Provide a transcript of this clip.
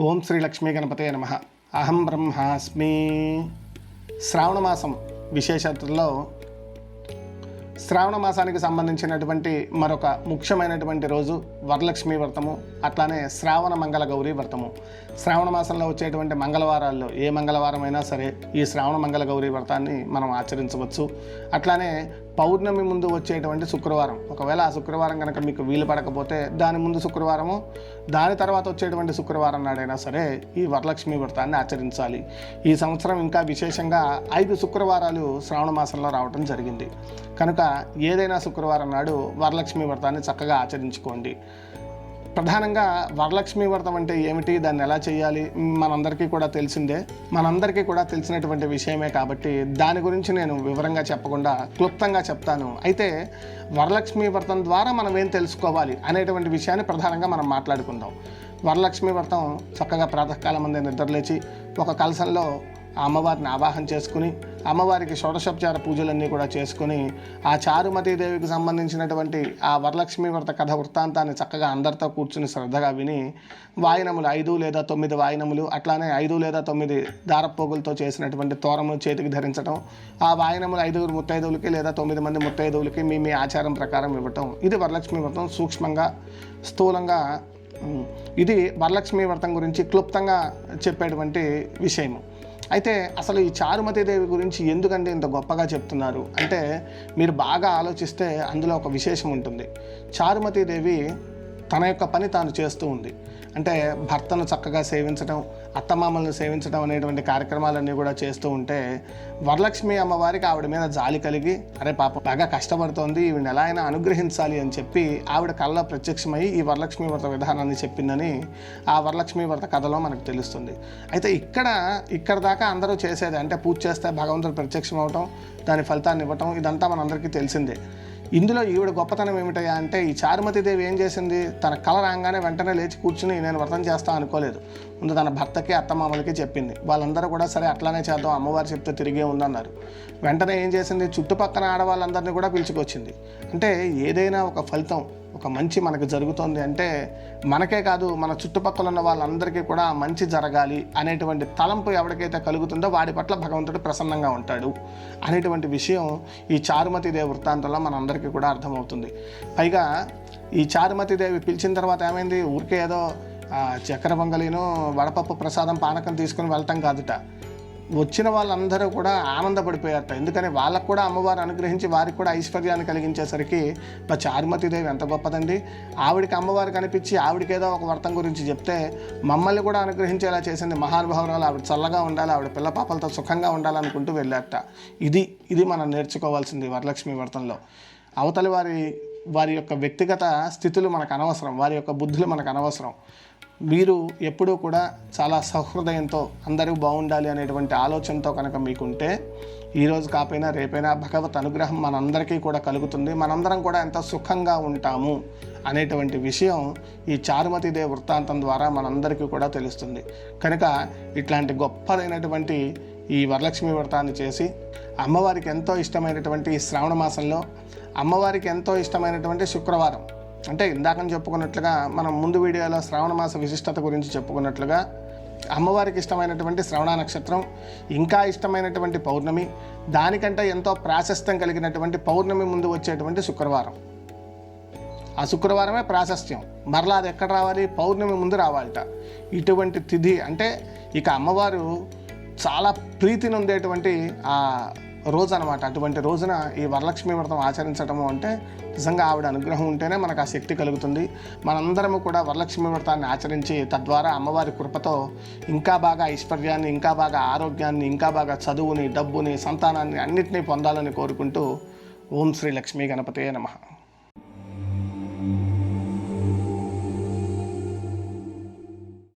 ఓం శ్రీ లక్ష్మీ గణపతే నమః. అహం బ్రహ్మాస్మి. శ్రావణమాసం విశేషతల్లో శ్రావణ మాసానికి సంబంధించినటువంటి మరొక ముఖ్యమైనటువంటి రోజు వరలక్ష్మీ వ్రతము, అట్లానే శ్రావణ మంగళ గౌరీ వ్రతము. శ్రావణ మాసంలో వచ్చేటువంటి మంగళవారాల్లో ఏ మంగళవారం అయినా సరే ఈ శ్రావణ మంగళ గౌరీ వ్రతాన్ని మనం ఆచరించవచ్చు. అట్లానే పౌర్ణమి ముందు వచ్చేటువంటి శుక్రవారం, ఒకవేళ ఆ శుక్రవారం కనుక మీకు వీలు పడకపోతే దాని ముందు శుక్రవారము, దాని తర్వాత వచ్చేటువంటి శుక్రవారం నాడైనా సరే ఈ వరలక్ష్మీ వ్రతాన్ని ఆచరించాలి. ఈ సంవత్సరం ఇంకా విశేషంగా 5 శుక్రవారాలు శ్రావణ మాసంలో రావటం జరిగింది కనుక ఏదైనా శుక్రవారం నాడు వరలక్ష్మీ వ్రతాన్ని చక్కగా ఆచరించుకోండి. ప్రధానంగా వరలక్ష్మీ వ్రతం అంటే ఏమిటి, దాన్ని ఎలా చేయాలి మనందరికీ కూడా తెలిసిందే, మనందరికీ కూడా తెలిసినటువంటి విషయమే. కాబట్టి దాని గురించి నేను వివరంగా చెప్పకుండా క్లుప్తంగా చెప్తాను. అయితే వరలక్ష్మీ వ్రతం ద్వారా మనం ఏం తెలుసుకోవాలి అనేటువంటి విషయాన్ని ప్రధానంగా మనం మాట్లాడుకుందాం. వరలక్ష్మీ వ్రతం చక్కగా ప్రాతకాలం ముందే నిద్రలేచి ఒక కలశంలో ఆ అమ్మవారిని ఆవాహన చేసుకుని అమ్మవారికి షోడశోపచార పూజలన్నీ కూడా చేసుకుని ఆ చారుమతీదేవికి సంబంధించినటువంటి ఆ వరలక్ష్మీ వ్రత కథ వృత్తాంతాన్ని చక్కగా అందరితో కూర్చుని శ్రద్ధగా విని వాయినములు 5 లేదా 9 వాయినములు, అట్లానే 5 లేదా 9 దారపోగులతో చేసినటువంటి తోరములు చేతికి ధరించడం, ఆ వాయినములు 5 ముత్తైదువులకి లేదా 9 మంది ముత్తైదువులకి మీ ఆచారం ప్రకారం ఇవ్వటం. ఇది వరలక్ష్మీ వ్రతం సూక్ష్మంగా స్థూలంగా ఇది వరలక్ష్మీ వ్రతం గురించి క్లుప్తంగా చెప్పేటువంటి విషయము. అయితే అసలు ఈ చారుమతీదేవి గురించి ఎందుకంటే ఇంత గొప్పగా చెప్తున్నారు అంటే మీరు బాగా ఆలోచిస్తే అందులో ఒక విశేషం ఉంటుంది. చారుమతీదేవి తన యొక్క పని తాను చేస్తూ ఉంది. అంటే భర్తను చక్కగా సేవించడం, అత్తమామలను సేవించడం అనేటువంటి కార్యక్రమాలన్నీ కూడా చేస్తూ ఉంటే వరలక్ష్మి అమ్మవారికి ఆవిడ మీద జాలి కలిగి, అరే పాపం బాగా కష్టపడుతోంది, ఈవిని ఎలా అయినా అనుగ్రహించాలి అని చెప్పి ఆవిడ కళ్ళ ప్రత్యక్షమై ఈ వరలక్ష్మీ వ్రత విధానాన్ని చెప్పిందని ఆ వరలక్ష్మీ వ్రత కథలో మనకు తెలుస్తుంది. అయితే ఇక్కడ దాకా అందరూ చేసేది అంటే పూజ చేస్తే భగవంతుడు ప్రత్యక్షం అవటం, దాని ఫలితాన్ని ఇవ్వటం, ఇదంతా మనందరికీ తెలిసిందే. ఇందులో ఈవిడ గొప్పతనం ఏమిటయా అంటే ఈ చారుమతీదేవి ఏం చేసింది, తన కళ రాగానే వెంటనే లేచి కూర్చుని నేను వ్రతం చేస్తా అనుకోలేదు. ముందు తన భర్తకి అత్తమామలకి చెప్పింది. వాళ్ళందరూ కూడా సరే అట్లానే చేద్దాం, అమ్మవారు చెప్తే తిరిగే ఉందన్నారు. వెంటనే ఏం చేసింది, చుట్టుపక్కల ఆడవాళ్ళందరినీ కూడా పిలుచుకొచ్చింది. అంటే ఏదైనా ఒక ఫలితం, ఒక మంచి మనకు జరుగుతోంది అంటే మనకే కాదు మన చుట్టుపక్కల ఉన్న వాళ్ళందరికీ కూడా మంచి జరగాలి అనేటువంటి తలంపు ఎవరికైతే కలుగుతుందో వాడి పట్ల భగవంతుడు ప్రసన్నంగా ఉంటాడు అనేటువంటి విషయం ఈ చారుమతీదేవి వృత్తాంతంలో మనందరికీ కూడా అర్థమవుతుంది. పైగా ఈ చారుమతీదేవి పిలిచిన తర్వాత ఏమైంది, ఊరికే ఏదో చక్కెర పొంగలిను వడపప్పు ప్రసాదం పానకం తీసుకుని వెళ్ళటం కాదుట. వచ్చిన వాళ్ళందరూ కూడా ఆనందపడిపోయారట. ఎందుకని వాళ్ళకు కూడా అమ్మవారు అనుగ్రహించి వారికి కూడా ఐశ్వర్యాన్ని కలిగించేసరికి మా చారుమతీదేవి ఎంత గొప్పదండి, ఆవిడికి అమ్మవారు కనిపించి ఆవిడకేదో ఒక వ్రతం గురించి చెప్తే మమ్మల్ని కూడా అనుగ్రహించేలా చేసింది మహానుభావురాలు, ఆవిడ చల్లగా ఉండాలి, ఆవిడ పిల్ల పాపలతో సుఖంగా ఉండాలనుకుంటూ వెళ్ళారట. ఇది మనం నేర్చుకోవాల్సింది వరలక్ష్మి వ్రతంలో. అవతలి వారి యొక్క వ్యక్తిగత స్థితులు మనకు అనవసరం, వారి యొక్క బుద్ధులు మనకు అనవసరం. మీరు ఎప్పుడూ కూడా చాలా సహృదయంతో అందరూ బాగుండాలి అనేటువంటి ఆలోచనతో కనుక మీకుంటే ఈరోజు కాకపోయినా రేపైనా భగవత్ అనుగ్రహం మనందరికీ కూడా కలుగుతుంది, మనందరం కూడా ఎంత సుఖంగా ఉంటాము అనేటువంటి విషయం ఈ చారుమతీదేవి వృత్తాంతం ద్వారా మనందరికీ కూడా తెలుస్తుంది. కనుక ఇట్లాంటి గొప్పదైనటువంటి ఈ వరలక్ష్మి వ్రతాన్ని చేసి అమ్మవారికి ఎంతో ఇష్టమైనటువంటి ఈ శ్రావణ మాసంలో అమ్మవారికి ఎంతో ఇష్టమైనటువంటి శుక్రవారం, అంటే ఇందాకని చెప్పుకున్నట్లుగా మనం ముందు వీడియోలో శ్రావణ మాస విశిష్టత గురించి చెప్పుకున్నట్లుగా అమ్మవారికి ఇష్టమైనటువంటి శ్రవణ నక్షత్రం, ఇంకా ఇష్టమైనటువంటి పౌర్ణమి, దానికంటే ఎంతో ప్రాశస్త్యం కలిగినటువంటి పౌర్ణమి ముందు వచ్చేటువంటి శుక్రవారం. ఆ శుక్రవారమే ప్రాశస్త్యం. మరలా అది ఎక్కడ రావాలి, పౌర్ణమి ముందు రావాలట. ఇటువంటి తిథి అంటే ఇక అమ్మవారు చాలా ప్రీతిని ఉండేటువంటి ఆ రోజు అనమాట. అటువంటి రోజున ఈ వరలక్ష్మీ వ్రతం ఆచరించడము అంటే నిజంగా ఆవిడ అనుగ్రహం ఉంటేనే మనకు ఆ శక్తి కలుగుతుంది. మనందరము కూడా వరలక్ష్మీ వ్రతాన్ని ఆచరించి తద్వారా అమ్మవారి కృపతో ఇంకా బాగా ఐశ్వర్యాన్ని, ఇంకా బాగా ఆరోగ్యాన్ని, ఇంకా బాగా చదువుని, డబ్బుని, సంతానాన్ని అన్నింటినీ పొందాలని కోరుకుంటూ ఓం శ్రీ లక్ష్మీ గణపతే నమః.